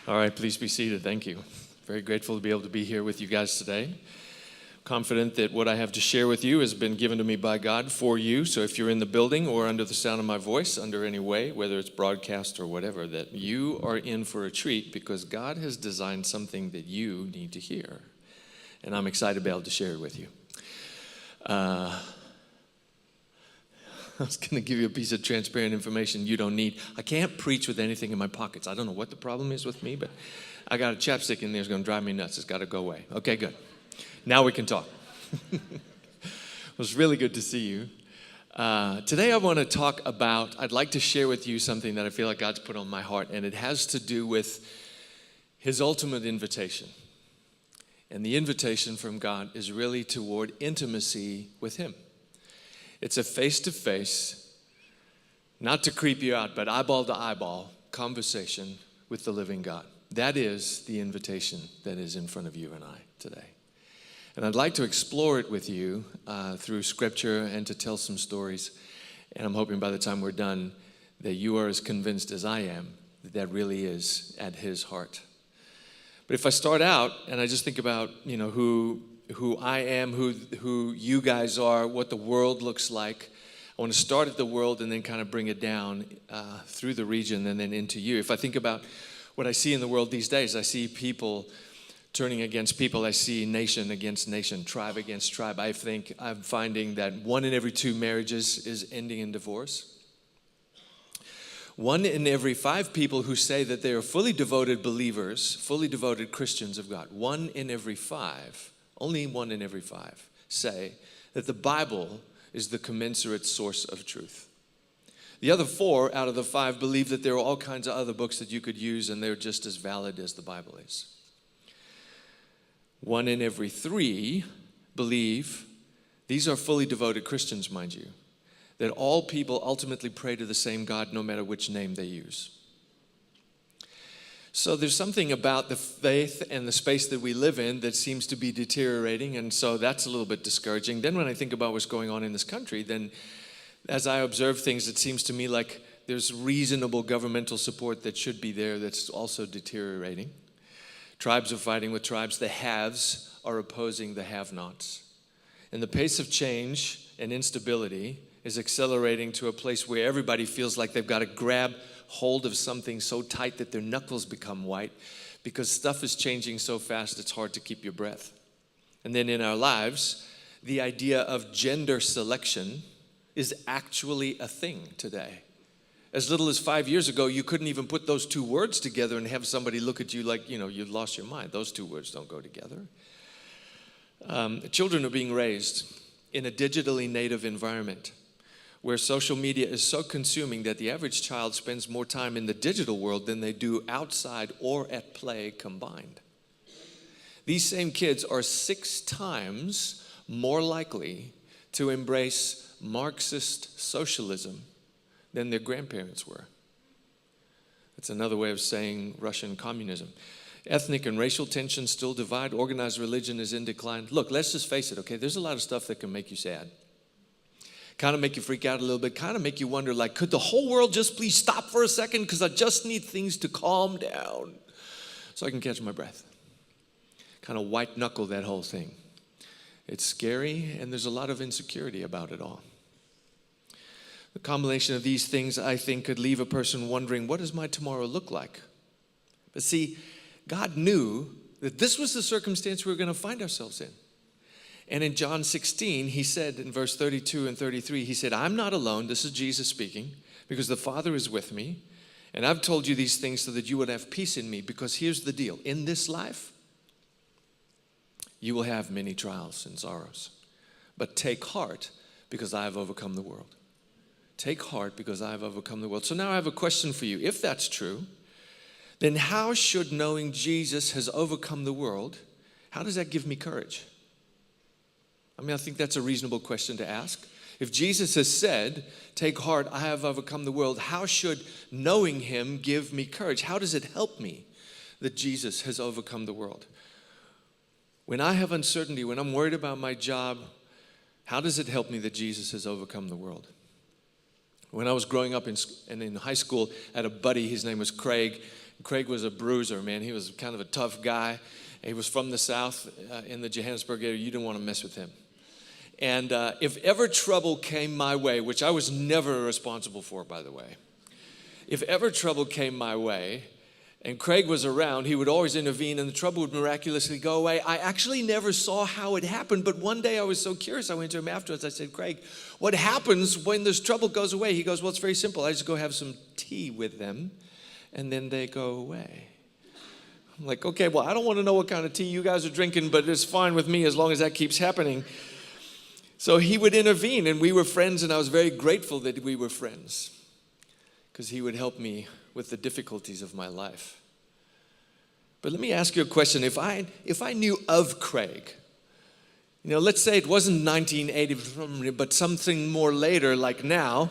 All right, please be seated. Thank you. Very grateful to be able to be here with you guys today. Confident that what I have to share with you has been given to me by God for you. So if you're in the building or under the sound of my voice, under any way, whether it's broadcast or whatever, that you are in for a treat because God has designed something that you need to hear. And I'm excited to be able to share it with you. I was going to give you a piece of transparent information you don't need. I can't preach with anything in my pockets. I don't know what the problem is with me, but I got a chapstick in there. It's going to drive me nuts. It's got to go away. Okay, good. Now we can talk. It was really good to see you. Today I want to talk about, I'd like to share with you something that I feel like God's put on my heart, and it has to do with His ultimate invitation. And the invitation from God is really toward intimacy with Him. It's a face-to-face, not to creep you out, but eyeball-to-eyeball conversation with the living God. That is the invitation that is in front of you and I today. And I'd like to explore it with you through Scripture and to tell some stories. And I'm hoping by the time we're done that you are as convinced as I am that that really is at His heart. But if I start out and I just think about, who I am, who you guys are, what the world looks like. I want to start at the world and then kind of bring it down through the region and then into you. If I think about what I see in the world these days, I see people turning against people. I see nation against nation, tribe against tribe. I'm finding that 1 in every 2 marriages is ending in divorce. 1 in every 5 people who say that they are fully devoted believers, fully devoted Christians of God, 1 in every 5, only 1 in every 5 say that the Bible is the commensurate source of truth. The other 4 out of the 5 believe that there are all kinds of other books that you could use and they're just as valid as the Bible is. 1 in every 3 believe, these are fully devoted Christians, mind you, that all people ultimately pray to the same God no matter which name they use. So there's something about the faith and the space that we live in that seems to be deteriorating, and so that's a little bit discouraging. Then when I think about what's going on in this country, then as I observe things, it seems to me like there's reasonable governmental support that should be there that's also deteriorating. Tribes are fighting with tribes. The haves are opposing the have-nots. And the pace of change and instability is accelerating to a place where everybody feels like they've got to grab hold of something so tight that their knuckles become white because stuff is changing so fast it's hard to keep your breath. And then in our lives, the idea of gender selection is actually a thing today. As little as 5 years ago, you couldn't even put those 2 words together and have somebody look at you like, you'd lost your mind. Those 2 words don't go together. Children are being raised in a digitally native environment where social media is so consuming that the average child spends more time in the digital world than they do outside or at play combined. These same kids are 6 times more likely to embrace Marxist socialism than their grandparents were. That's another way of saying Russian communism. Ethnic and racial tensions still divide. Organized religion is in decline. Look, let's just face it, okay? There's a lot of stuff that can make you sad. Kind of make you freak out a little bit, kind of make you wonder, like, could the whole world just please stop for a second? Because I just need things to calm down so I can catch my breath. Kind of white knuckle that whole thing. It's scary, and there's a lot of insecurity about it all. The combination of these things, I think, could leave a person wondering, what does my tomorrow look like? But see, God knew that this was the circumstance we were going to find ourselves in. And in John 16, he said in verse 32 and 33, he said, I'm not alone, this is Jesus speaking, because the Father is with me. And I've told you these things so that you would have peace in me, because here's the deal. In this life, you will have many trials and sorrows. But take heart, because I have overcome the world. Take heart, because I have overcome the world. So now I have a question for you. If that's true, then how should knowing Jesus has overcome the world, how does that give me courage? I think that's a reasonable question to ask. If Jesus has said, take heart, I have overcome the world, how should knowing Him give me courage? How does it help me that Jesus has overcome the world? When I have uncertainty, when I'm worried about my job, how does it help me that Jesus has overcome the world? When I was growing up in high school, I had a buddy, his name was Craig. Craig was a bruiser, man. He was kind of a tough guy. He was from the South in the Johannesburg area. You didn't want to mess with him. And if ever trouble came my way, which I was never responsible for, by the way. If ever trouble came my way, and Craig was around, he would always intervene and the trouble would miraculously go away. I actually never saw how it happened, but one day I was so curious, I went to him afterwards. I said, Craig, what happens when this trouble goes away? He goes, well, it's very simple. I just go have some tea with them, and then they go away. I'm like, okay, well, I don't want to know what kind of tea you guys are drinking, but it's fine with me as long as that keeps happening. So he would intervene, and we were friends, and I was very grateful that we were friends because he would help me with the difficulties of my life. But let me ask you a question. If I knew of Craig, let's say it wasn't 1980, but something more later like now,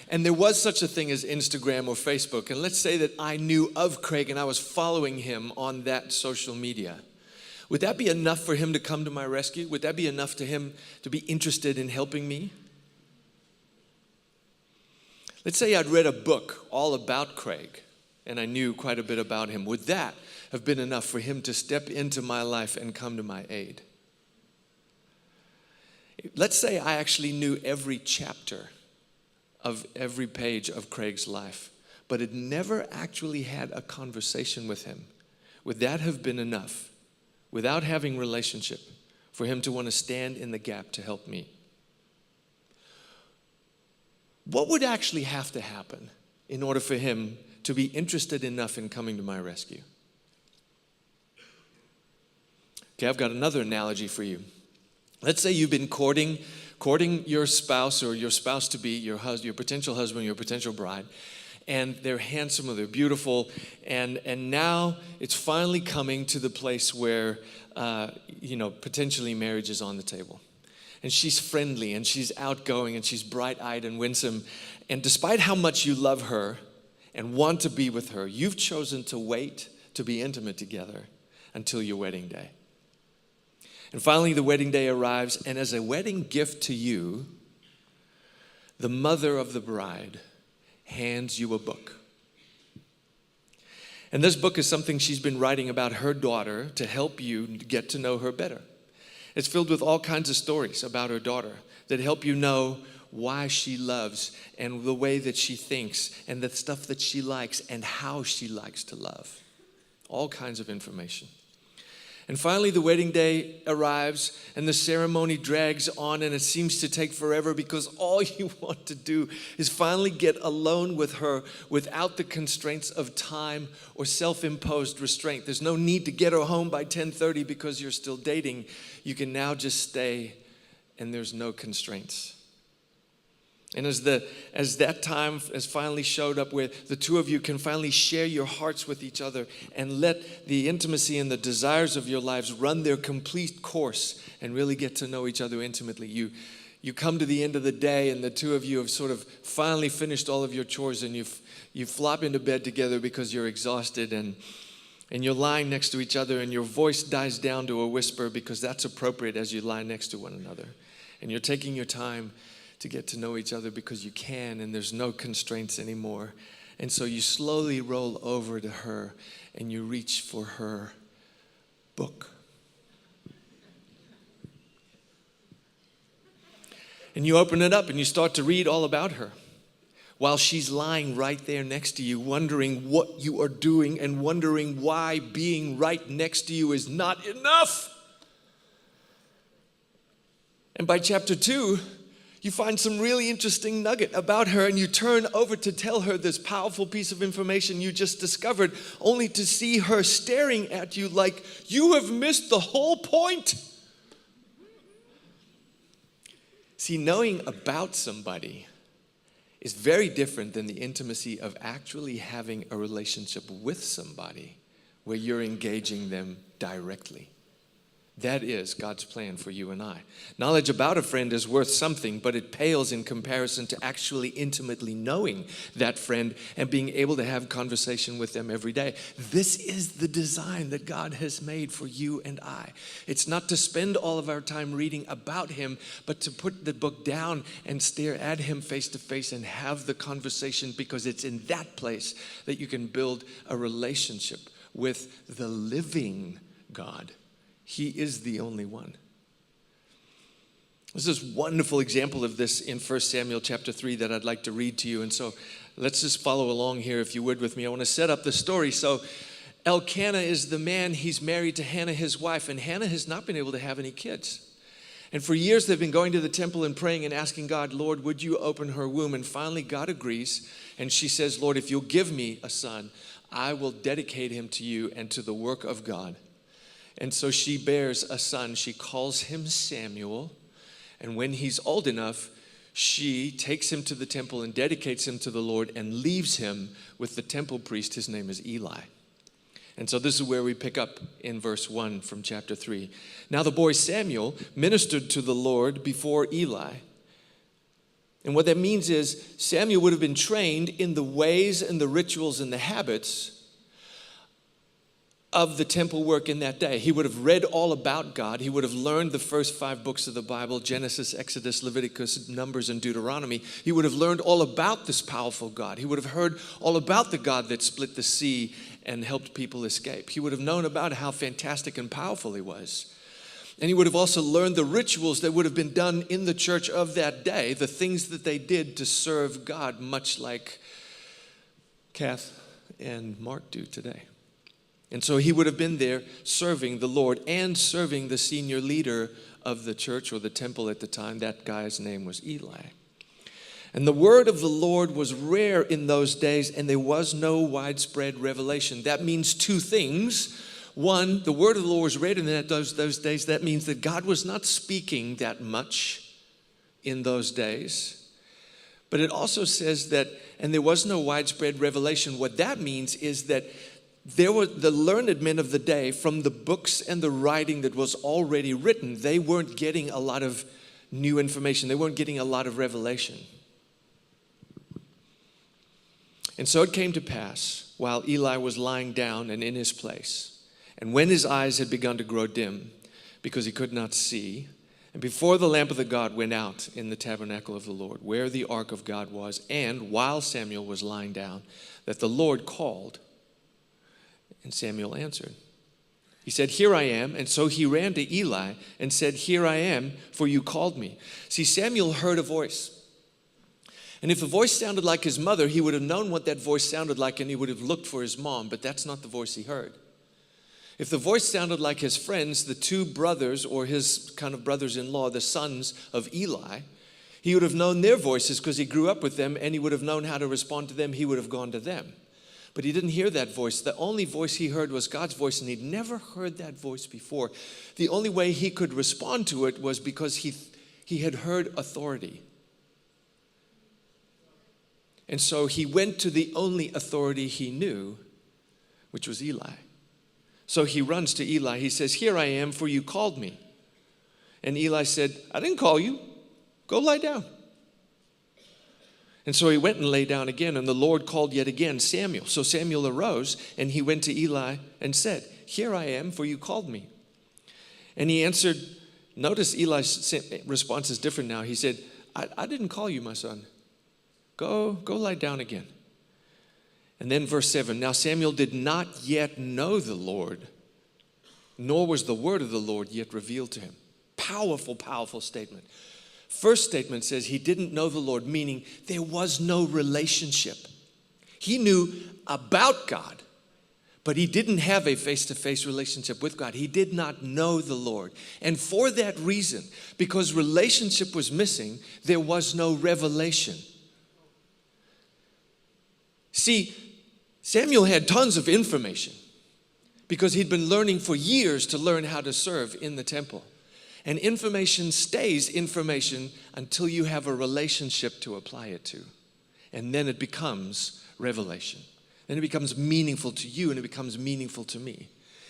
and there was such a thing as Instagram or Facebook, and let's say that I knew of Craig and I was following him on that social media, would that be enough for him to come to my rescue? Would that be enough to him to be interested in helping me? Let's say I'd read a book all about Craig and I knew quite a bit about him. Would that have been enough for him to step into my life and come to my aid? Let's say I actually knew every chapter of every page of Craig's life, but had never actually had a conversation with him. Would that have been enough, without having relationship, for him to want to stand in the gap to help me? What would actually have to happen in order for him to be interested enough in coming to my rescue? Okay, I've got another analogy for you. Let's say you've been courting your spouse or your spouse-to-be, your potential husband, your potential bride, and they're handsome or they're beautiful, and now it's finally coming to the place where, potentially marriage is on the table. And she's friendly, and she's outgoing, and she's bright-eyed and winsome. And despite how much you love her and want to be with her, you've chosen to wait to be intimate together until your wedding day. And finally, the wedding day arrives, and as a wedding gift to you, the mother of the bride hands you a book. And this book is something she's been writing about her daughter to help you get to know her better. It's filled with all kinds of stories about her daughter that help you know why she loves and the way that she thinks and the stuff that she likes and how she likes to love. All kinds of information. And finally, the wedding day arrives and the ceremony drags on, and it seems to take forever because all you want to do is finally get alone with her without the constraints of time or self-imposed restraint. There's no need to get her home by 10:30 because you're still dating. You can now just stay and there's no constraints. And as that time has finally showed up where the two of you can finally share your hearts with each other and let the intimacy and the desires of your lives run their complete course and really get to know each other intimately, you come to the end of the day and the two of you have sort of finally finished all of your chores and you flop into bed together because you're exhausted and you're lying next to each other and your voice dies down to a whisper because that's appropriate as you lie next to one another. And you're taking your time to get to know each other because you can and there's no constraints anymore. And so you slowly roll over to her and you reach for her book. And you open it up and you start to read all about her while she's lying right there next to you, wondering what you are doing and wondering why being right next to you is not enough. And by chapter 2, you find some really interesting nugget about her and you turn over to tell her this powerful piece of information you just discovered, only to see her staring at you like you have missed the whole point. See, knowing about somebody is very different than the intimacy of actually having a relationship with somebody where you're engaging them directly. That is God's plan for you and I. Knowledge about a friend is worth something, but it pales in comparison to actually intimately knowing that friend and being able to have conversation with them every day. This is the design that God has made for you and I. It's not to spend all of our time reading about him, but to put the book down and stare at him face to face and have the conversation, because it's in that place that you can build a relationship with the living God. He is the only one. There's this wonderful example of this in 1 Samuel chapter 3 that I'd like to read to you. And so let's just follow along here if you would with me. I want to set up the story. So Elkanah is the man, he's married to Hannah, his wife, and Hannah has not been able to have any kids. And for years they've been going to the temple and praying and asking God, Lord, would you open her womb? And finally God agrees. And she says, Lord, if you'll give me a son, I will dedicate him to you and to the work of God. And so she bears a son. She calls him Samuel. And when he's old enough, she takes him to the temple and dedicates him to the Lord and leaves him with the temple priest. His name is Eli. And so this is where we pick up in verse 1 from chapter 3. Now the boy Samuel ministered to the Lord before Eli. And what that means is Samuel would have been trained in the ways and the rituals and the habits of the temple work in that day. He would have read all about God. He would have learned the first 5 books of the Bible, Genesis, Exodus, Leviticus, Numbers, and Deuteronomy. He would have learned all about this powerful God. He would have heard all about the God that split the sea and helped people escape. He would have known about how fantastic and powerful he was. And he would have also learned the rituals that would have been done in the church of that day, the things that they did to serve God, much like Kath and Mark do today. And so he would have been there serving the Lord and serving the senior leader of the church or the temple at the time. That guy's name was Eli. And the word of the Lord was rare in those days, and there was no widespread revelation. That means 2 things. One, the word of the Lord was rare in those days. That means that God was not speaking that much in those days. But it also says that, and there was no widespread revelation. What that means is that there were the learned men of the day, from the books and the writing that was already written, they weren't getting a lot of new information. They weren't getting a lot of revelation. And so it came to pass, while Eli was lying down and in his place, and when his eyes had begun to grow dim, because he could not see, and before the lamp of the God went out in the tabernacle of the Lord, where the ark of God was, and while Samuel was lying down, that the Lord called, and Samuel answered. He said, "Here I am." And so he ran to Eli and said, "Here I am, for you called me." See, Samuel heard a voice. And if the voice sounded like his mother, he would have known what that voice sounded like, and he would have looked for his mom, but that's not the voice he heard. If the voice sounded like his friends, the 2 brothers, or his kind of brothers-in-law, the sons of Eli, he would have known their voices because he grew up with them, and he would have known how to respond to them. He would have gone to them. But he didn't hear that voice. The only voice he heard was God's voice, and he'd never heard that voice before. The only way he could respond to it was because he had heard authority. And so he went to the only authority he knew, which was Eli. So he runs to Eli. He says, "Here I am, for you called me." And Eli said, "I didn't call you. Go lie down." And so he went and lay down again, and the Lord called yet again, "Samuel." So Samuel arose, and he went to Eli and said, "Here I am, for you called me." And he answered, notice Eli's response is different now. He said, I didn't call you, my son. Go lie down again. And then verse 7, now Samuel did not yet know the Lord, nor was the word of the Lord yet revealed to him. Powerful, powerful statement. First statement says he didn't know the Lord, meaning there was no relationship. He knew about God, but he didn't have a face-to-face relationship with God. He did not know the Lord. And for that reason, because relationship was missing, there was no revelation. See, Samuel had tons of information because he'd been learning for years to learn how to serve in the temple. And information stays information until you have a relationship to apply it to. And then it becomes revelation. Then it becomes meaningful to you and it becomes meaningful to me.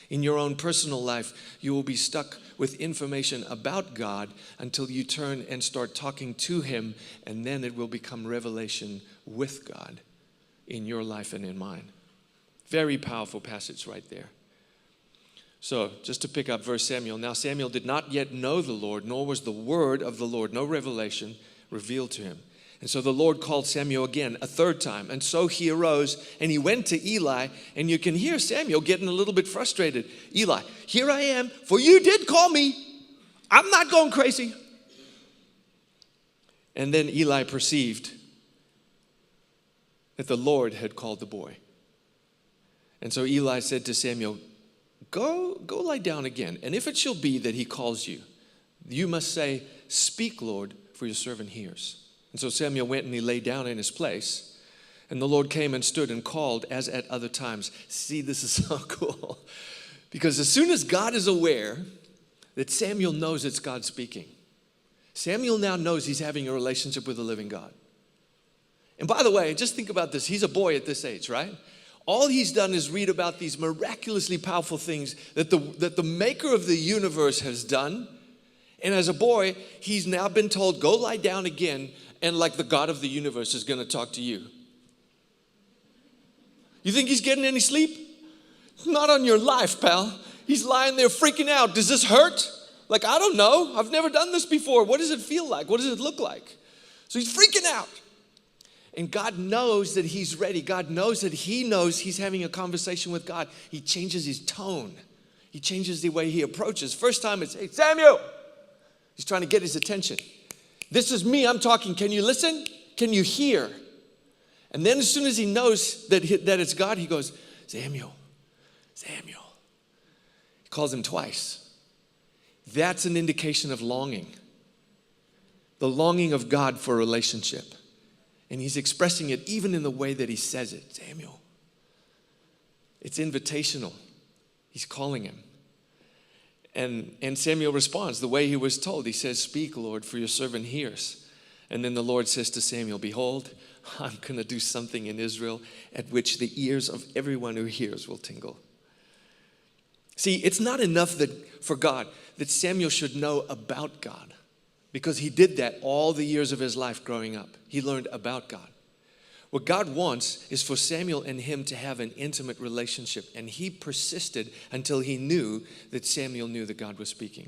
In your own personal life, you will be stuck with information about God until you turn and start talking to him, and then it will become revelation with God in your life and in mine. Very powerful passage right there. So, just to pick up verse Samuel. Now Samuel did not yet know the Lord, nor was the word of the Lord, no revelation, revealed to him. And so the Lord called Samuel again a third time. And so he arose and he went to Eli. And you can hear Samuel getting a little bit frustrated. Eli, here I am, for you did call me. I'm not going crazy. And then Eli perceived that the Lord had called the boy. And so Eli said to Samuel, Go lie down again. And if it shall be that he calls you, you must say, Speak, Lord, for your servant hears. And so Samuel went and he lay down in his place. And the Lord came and stood and called as at other times. See, this is so cool. Because as soon as God is aware that Samuel knows it's God speaking, Samuel now knows he's having a relationship with the living God. And by the way, just think about this. He's a boy at this age, right? All he's done is read about these miraculously powerful things that the maker of the universe has done. And as a boy, he's now been told, go lie down again, and like the God of the universe is going to talk to you. You think he's getting any sleep? Not on your life, pal. He's lying there freaking out. Does this hurt? Like, I don't know. I've never done this before. What does it feel like? What does it look like? So he's freaking out. And God knows that he's ready. God knows that he knows he's having a conversation with God. He changes his tone. He changes the way he approaches. First time it's, hey, Samuel. He's trying to get his attention. This is me, I'm talking. Can you listen? Can you hear? And then as soon as he knows that it's God, he goes, Samuel, Samuel. He calls him twice. That's an indication of longing. The longing of God for a relationship. And he's expressing it even in the way that he says it. Samuel. It's invitational. He's calling him. And Samuel responds the way he was told. He says, Speak, Lord, for your servant hears. And then the Lord says to Samuel, Behold, I'm going to do something in Israel at which the ears of everyone who hears will tingle. See, it's not enough that for God that Samuel should know about God, because he did that all the years of his life growing up. He learned about God. What God wants is for Samuel and him to have an intimate relationship, and he persisted until he knew that Samuel knew that God was speaking.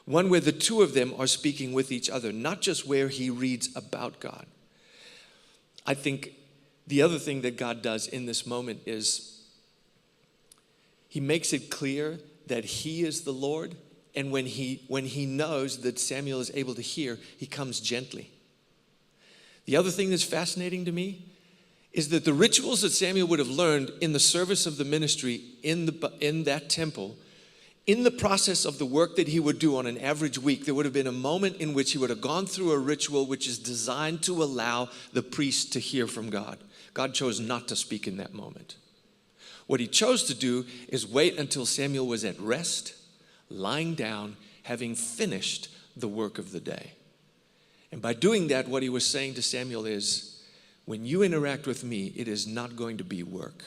One where the two of them are speaking with each other, not just where he reads about God. I think the other thing that God does in this moment is he makes it clear that he is the Lord, and when he knows that Samuel is able to hear, he comes gently. The other thing that's fascinating to me is that the rituals that Samuel would have learned in the service of the ministry in that temple, in the process of the work that he would do on an average week, there would have been a moment in which he would have gone through a ritual which is designed to allow the priest to hear from God. God chose not to speak in that moment. What he chose to do is wait until Samuel was at rest, lying down, having finished the work of the day. And by doing that, what he was saying to Samuel is, when you interact with me, it is not going to be work.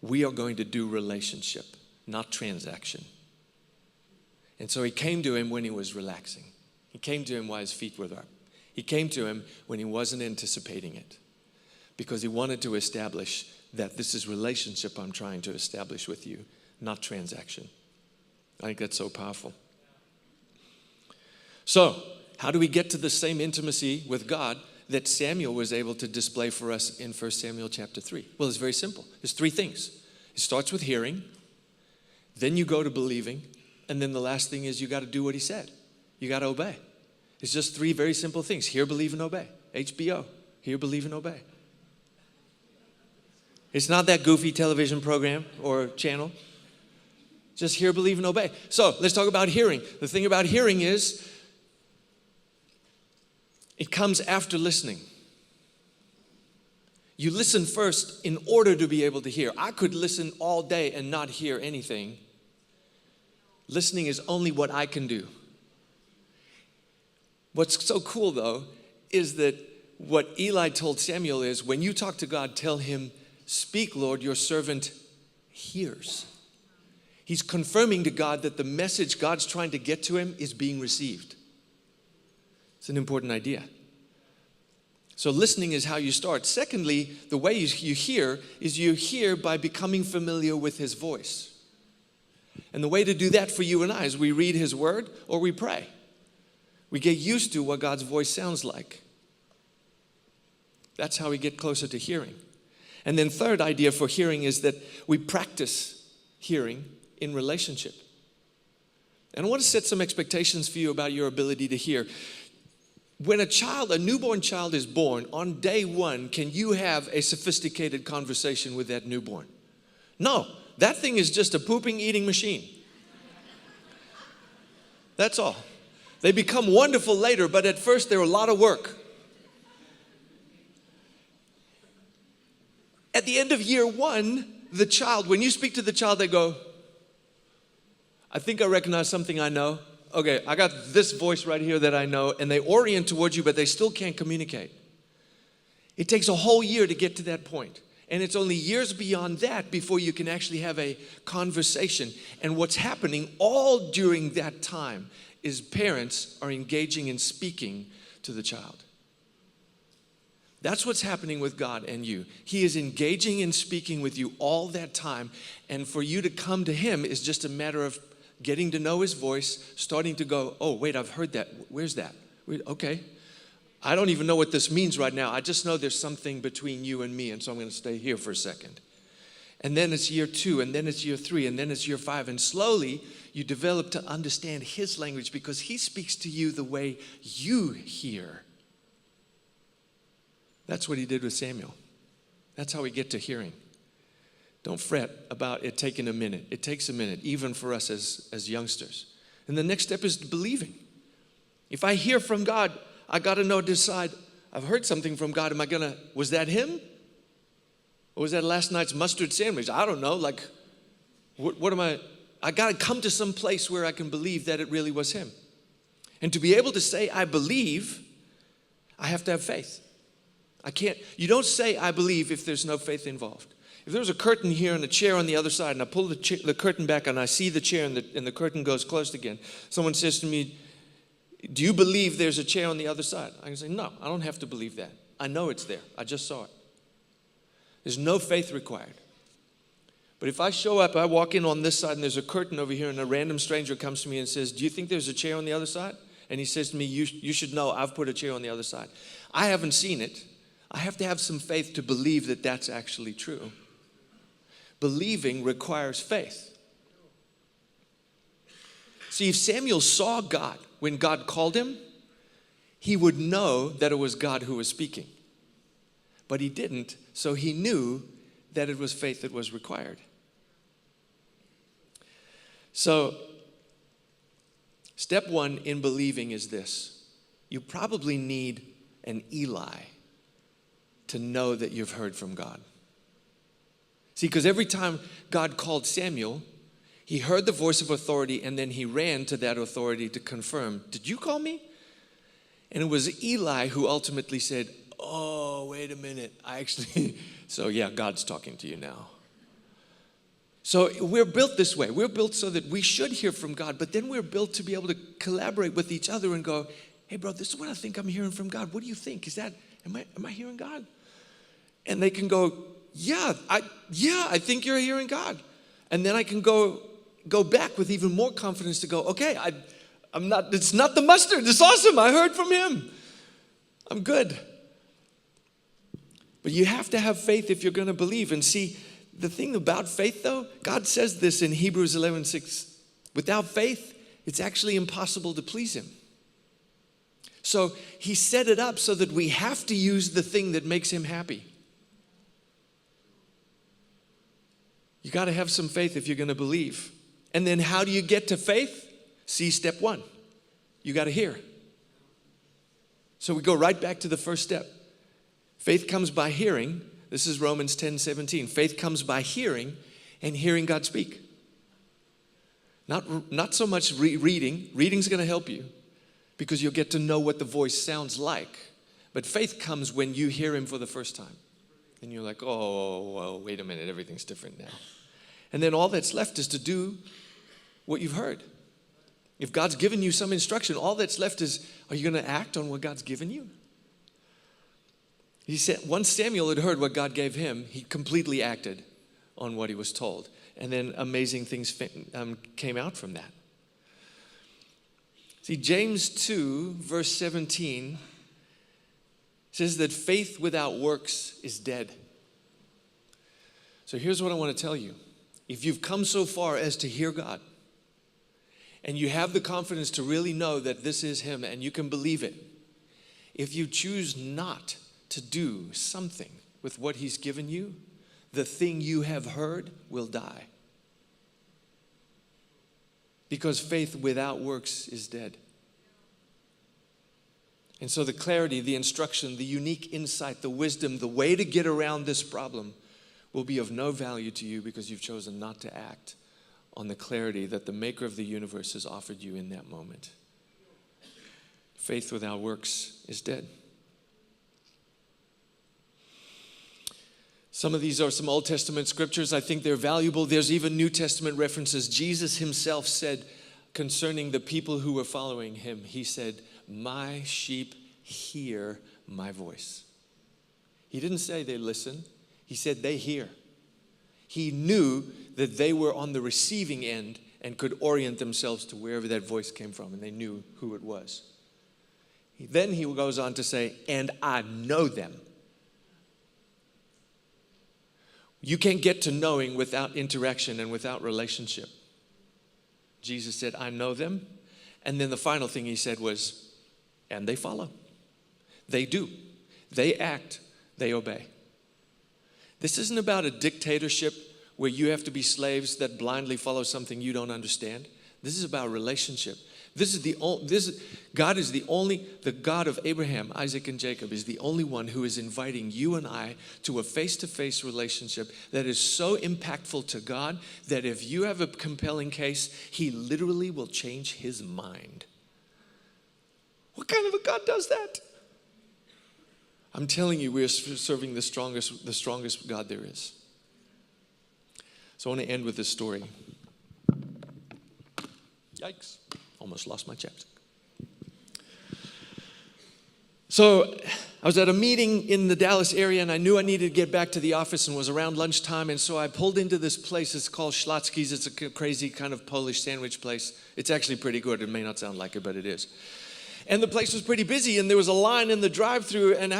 We are going to do relationship, not transaction. And so he came to him when he was relaxing. He came to him while his feet were up. He came to him when he wasn't anticipating it, because he wanted to establish that this is relationship I'm trying to establish with you, not transaction. I think that's so powerful. So, how do we get to the same intimacy with God that Samuel was able to display for us in 1 Samuel chapter 3? Well, it's very simple. There's three things. It starts with hearing, then you go to believing, and then the last thing is you got to do what he said. You got to obey. It's just three very simple things. Hear, believe, and obey. HBO. Hear, believe, and obey. It's not that goofy television program or channel. Just hear, believe, and obey. So let's talk about hearing. The thing about hearing is it comes after listening. You listen first in order to be able to hear. I could listen all day and not hear anything. Listening is only what I can do. What's so cool, though, is that what Eli told Samuel is, when you talk to God, tell him, Speak, Lord, your servant hears. He's confirming to God that the message God's trying to get to him is being received. It's an important idea. So listening is how you start. Secondly, the way you hear is you hear by becoming familiar with his voice. And the way to do that for you and I is we read his word or we pray. We get used to what God's voice sounds like. That's how we get closer to hearing. And then third idea for hearing is that we practice hearing in relationship. And I want to set some expectations for you about your ability to hear. When a newborn child is born, on day one, can you have a sophisticated conversation with that newborn? No, that thing is just a pooping, eating machine. That's all. They become wonderful later, but at first they're a lot of work. At the end of year one, the child, when you speak to the child, they go, I think I recognize something I know. Okay, I got this voice right here that I know, and they orient towards you, but they still can't communicate. It takes a whole year to get to that point. And it's only years beyond that before you can actually have a conversation. And what's happening all during that time is parents are engaging in speaking to the child. That's what's happening with God and you. He is engaging in speaking with you all that time. And for you to come to him is just a matter of getting to know his voice, starting to go, oh, wait, I've heard that. Where's that? Okay. I don't even know what this means right now. I just know there's something between you and me, and so I'm going to stay here for a second. And then it's year 2, and then it's year 3, and then it's year 5. And slowly you develop to understand his language because he speaks to you the way you hear. That's what he did with Samuel. That's how we get to hearing. Don't fret about it taking a minute. It takes a minute, even for us as youngsters. And the next step is believing. If I hear from God, I got to decide, I've heard something from God. Was that him? Or was that last night's mustard sandwich? I don't know. What am I got to come to some place where I can believe that it really was him. And to be able to say, I believe, I have to have faith. You don't say, I believe if there's no faith involved. If there was a curtain here and a chair on the other side, and I pull the curtain back and I see the chair and the curtain goes closed again, someone says to me, do you believe there's a chair on the other side? I can say, no, I don't have to believe that. I know it's there. I just saw it. There's no faith required. But if I show up, I walk in on this side and there's a curtain over here and a random stranger comes to me and says, do you think there's a chair on the other side? And he says to me, you should know I've put a chair on the other side. I haven't seen it. I have to have some faith to believe that that's actually true. Believing requires faith. See, if Samuel saw God when God called him, he would know that it was God who was speaking. But he didn't, so he knew that it was faith that was required. So, step 1 in believing is this. You probably need an Eli to know that you've heard from God. See, because every time God called Samuel, he heard the voice of authority and then he ran to that authority to confirm, did you call me? And it was Eli who ultimately said, oh, wait a minute. So yeah, God's talking to you now. So we're built this way. We're built so that we should hear from God, but then we're built to be able to collaborate with each other and go, hey bro, this is what I think I'm hearing from God. What do you think? Am I hearing God? And they can go, yeah, I think you're hearing God. And then I can go back with even more confidence to go, okay, it's not the mustard. It's awesome. I heard from him. I'm good. But you have to have faith if you're going to believe. And see, the thing about faith though, God says this in Hebrews 11:6. Without faith, it's actually impossible to please him. So he set it up so that we have to use the thing that makes him happy. You got to have some faith if you're going to believe. And then how do you get to faith? See, step 1. You got to hear. So we go right back to the first step. Faith comes by hearing. This is Romans 10:17. Faith comes by hearing and hearing God speak. Not so much reading. Reading's going to help you because you'll get to know what the voice sounds like. But faith comes when you hear him for the first time. And you're like, oh, well, wait a minute, everything's different now. And then all that's left is to do what you've heard. If God's given you some instruction, all that's left is, are you going to act on what God's given you? He said, once Samuel had heard what God gave him, he completely acted on what he was told. And then amazing things came out from that. See, James 2, verse 17 says that faith without works is dead. So here's what I want to tell you. If you've come so far as to hear God, and you have the confidence to really know that this is Him and you can believe it, if you choose not to do something with what He's given you, the thing you have heard will die. Because faith without works is dead. And so the clarity, the instruction, the unique insight, the wisdom, the way to get around this problem will be of no value to you because you've chosen not to act on the clarity that the Maker of the universe has offered you in that moment. Faith without works is dead. Some of these are some Old Testament scriptures. I think they're valuable. There's even New Testament references. Jesus himself said concerning the people who were following him, he said, "My sheep hear my voice." He didn't say they listen. He said they hear. He knew that they were on the receiving end and could orient themselves to wherever that voice came from, and they knew who it was. Then he goes on to say, "And I know them." You can't get to knowing without interaction and without relationship. Jesus said, "I know them." And then the final thing he said was, "And they follow." They do. They act. They obey. This isn't about a dictatorship where you have to be slaves that blindly follow something you don't understand. This is about relationship. God is the God of Abraham, Isaac, and Jacob is the only one who is inviting you and I to a face-to-face relationship that is so impactful to God that if you have a compelling case, He literally will change His mind. What kind of a God does that? I'm telling you, we're serving the strongest God there is. So I want to end with this story. Yikes. Almost lost my chapstick. So I was at a meeting in the Dallas area and I knew I needed to get back to the office and was around lunchtime. And so I pulled into this place. It's called Schlotzky's. It's a crazy kind of Polish sandwich place. It's actually pretty good. It may not sound like it, but it is. And the place was pretty busy and there was a line in the drive-thru. And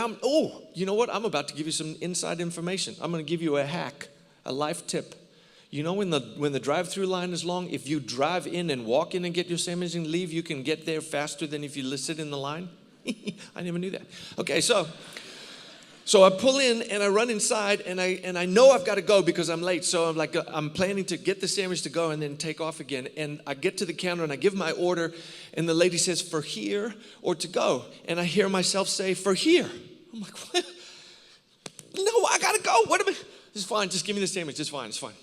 you know what? I'm about to give you some inside information. I'm going to give you a hack, a life tip. You know when the drive-thru line is long, if you drive in and walk in and get your sandwich and leave, you can get there faster than if you sit in the line? I never knew that. Okay, so I pull in and I run inside and I know I've got to go because I'm late. So I'm planning to get the sandwich to go and then take off again. And I get to the counter and I give my order and the lady says, "For here or to go?" And I hear myself say, "For here." I'm like, "What? No, I got to go. What am I? It's fine. Just give me the sandwich. It's fine. It's fine."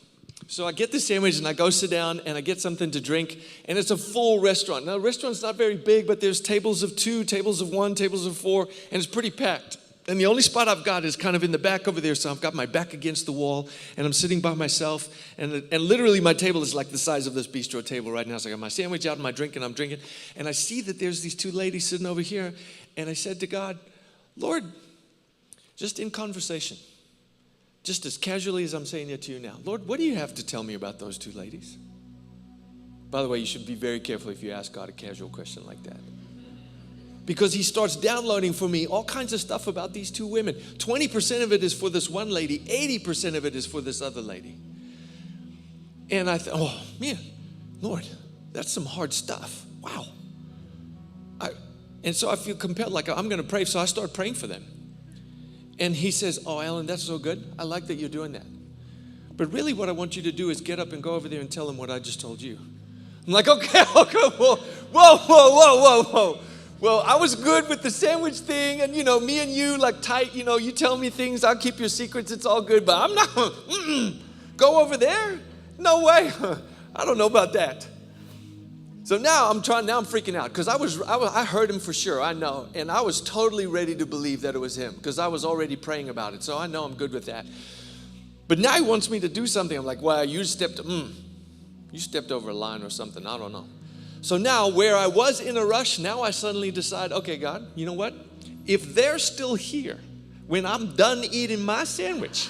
So I get the sandwich and I go sit down and I get something to drink and it's a full restaurant. Now the restaurant's not very big, but there's tables of 2, tables of 1, tables of 4, and it's pretty packed. And the only spot I've got is kind of in the back over there, so I've got my back against the wall and I'm sitting by myself and literally my table is like the size of this bistro table right now. So I got my sandwich out and my drink and I'm drinking and I see that there's these 2 ladies sitting over here and I said to God, "Lord, just in conversation, just as casually as I'm saying it to you now, Lord, what do you have to tell me about those 2 ladies?" By the way, you should be very careful if you ask God a casual question like that. Because He starts downloading for me all kinds of stuff about these 2 women. 20% of it is for this one lady. 80% of it is for this other lady. And I thought, oh, man, Lord, that's some hard stuff. Wow. And so I feel compelled, like I'm going to pray. So I start praying for them. And He says, "Oh, Allan, that's so good. I like that you're doing that. But really what I want you to do is get up and go over there and tell them what I just told you." I'm like, okay, whoa. Well, I was good with the sandwich thing and, me and you like tight, you tell me things, I'll keep your secrets, it's all good. But I'm not, go over there? No way. I don't know about that. So now I'm freaking out because I heard Him for sure, I know. And I was totally ready to believe that it was Him because I was already praying about it. So I know I'm good with that. But now he wants me to do something. I'm like, well, you stepped over a line or something. I don't know. So now where I was in a rush, now I suddenly decide, okay, God, you know what? If they're still here when I'm done eating my sandwich,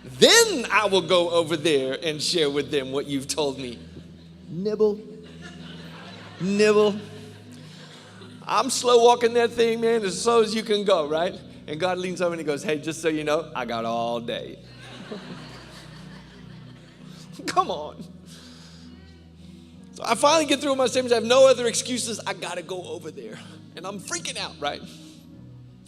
then I will go over there and share with them what you've told me. Nibble. Nibble. I'm slow walking that thing, man, as slow as you can go, right? And God leans over and he goes, hey, just so you know, I got all day. Come on. So I finally get through my sandwich. I have no other excuses. I got to go over there. And I'm freaking out, right?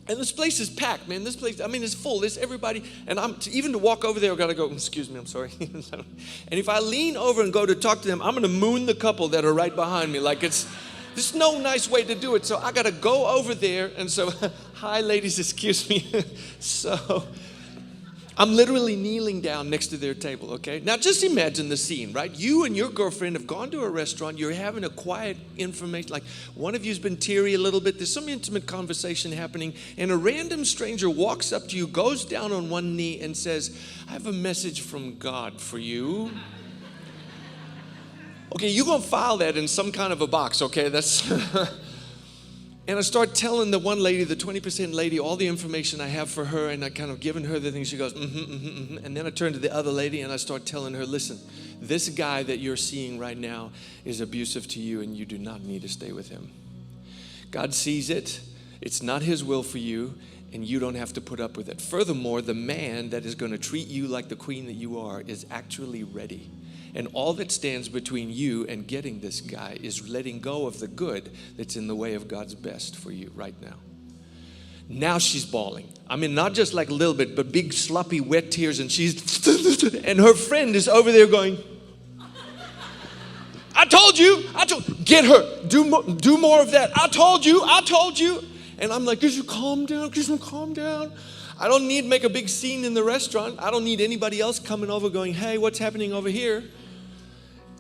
And this place is packed, man. This place, I mean, it's full. There's everybody. And even to walk over there, I've got to go, excuse me, I'm sorry. And if I lean over and go to talk to them, I'm going to moon the couple that are right behind me. Like there's no nice way to do it. So I got to go over there. And so, hi, ladies, excuse me. So I'm literally kneeling down next to their table, okay? Now just imagine the scene, right? You and your girlfriend have gone to a restaurant. You're having a quiet information, like one of you's been teary a little bit. There's some intimate conversation happening. And a random stranger walks up to you, goes down on one knee and says, I have a message from God for you. Okay, you're going to file that in some kind of a box, okay? That's... And I start telling the one lady, the 20% lady, all the information I have for her, and I kind of given her the thing. She goes, And then I turn to the other lady and I start telling her, listen, this guy that you're seeing right now is abusive to you and you do not need to stay with him. God sees it. It's not his will for you and you don't have to put up with it. Furthermore, the man that is going to treat you like the queen that you are is actually ready. And all that stands between you and getting this guy is letting go of the good that's in the way of God's best for you right now. Now she's bawling. I mean, not just like a little bit, but big, sloppy, wet tears. And and her friend is over there going, I told you, get her, do more of that. I told you. And I'm like, could you calm down? I don't need to make a big scene in the restaurant. I don't need anybody else coming over going, hey, what's happening over here?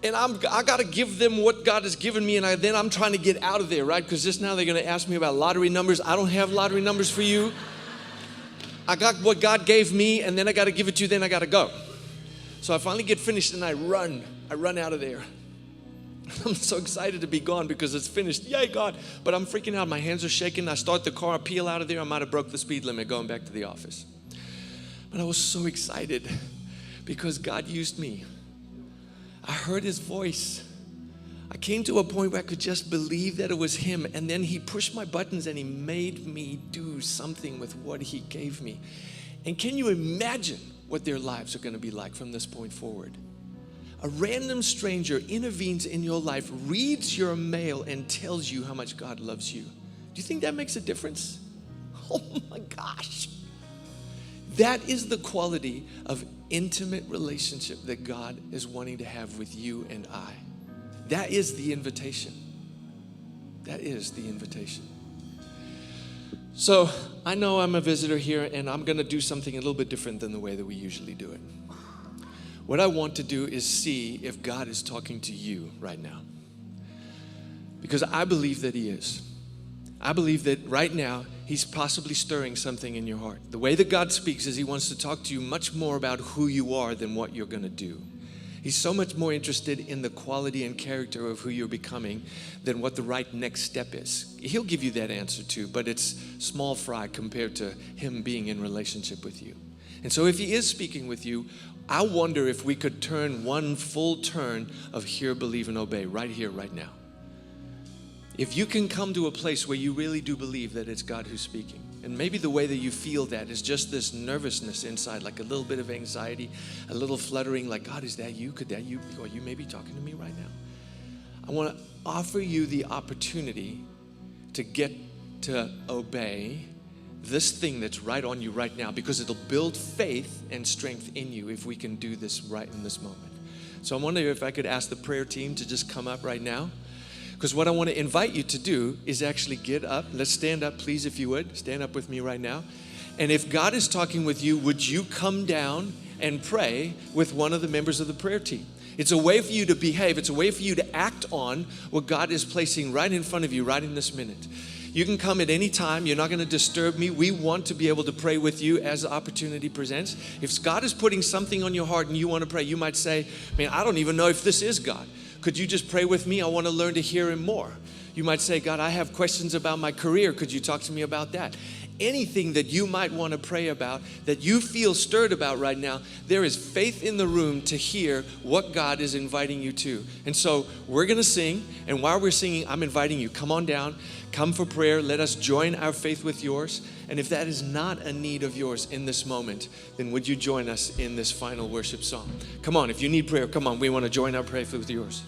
And I got to give them what God has given me, and then I'm trying to get out of there, right? Because just now they're going to ask me about lottery numbers. I don't have lottery numbers for you. I got what God gave me, and then I got to give it to you, then I got to go. So I finally get finished, and I run out of there. I'm so excited to be gone because it's finished. Yay, God. But I'm freaking out. My hands are shaking. I start the car, I peel out of there. I might have broke the speed limit going back to the office. But I was so excited because God used me. I heard his voice. I came to a point where I could just believe that it was him. And then he pushed my buttons and he made me do something with what he gave me. And can you imagine what their lives are going to be like from this point forward? A random stranger intervenes in your life, reads your mail, and tells you how much God loves you. Do you think that makes a difference? Oh my gosh. That is the quality of intimate relationship that God is wanting to have with you and I. That is the invitation. That is the invitation. So I know I'm a visitor here and I'm going to do something a little bit different than the way that we usually do it. What I want to do is see if God is talking to you right now. Because I believe that he is. I believe that right now he's possibly stirring something in your heart. The way that God speaks is he wants to talk to you much more about who you are than what you're going to do. He's so much more interested in the quality and character of who you're becoming than what the right next step is. He'll give you that answer too, but it's small fry compared to him being in relationship with you. And so if he is speaking with you, I wonder if we could turn one full turn of hear, believe, and obey right here, right now. If you can come to a place where you really do believe that it's God who's speaking, and maybe the way that you feel that is just this nervousness inside, like a little bit of anxiety, a little fluttering, like, God, is that you? Could that you? Or you may be talking to me right now. I want to offer you the opportunity to get to obey this thing that's right on you right now, because it'll build faith and strength in you if we can do this right in this moment. So I wonder if I could ask the prayer team to just come up right now. Because what I want to invite you to do is actually get up. Let's stand up, please, if you would. Stand up with me right now. And if God is talking with you, would you come down and pray with one of the members of the prayer team? It's a way for you to behave. It's a way for you to act on what God is placing right in front of you right in this minute. You can come at any time. You're not going to disturb me. We want to be able to pray with you as the opportunity presents. If God is putting something on your heart and you want to pray, you might say, man, I don't even know if this is God. Could you just pray with me? I want to learn to hear Him more. You might say, God, I have questions about my career. Could you talk to me about that? Anything that you might want to pray about, that you feel stirred about right now, there is faith in the room to hear what God is inviting you to. And so we're going to sing, and while we're singing, I'm inviting you, come on down, come for prayer. Let us join our faith with yours. And if that is not a need of yours in this moment, then would you join us in this final worship song? Come on, if you need prayer, come on, we want to join our faith with yours.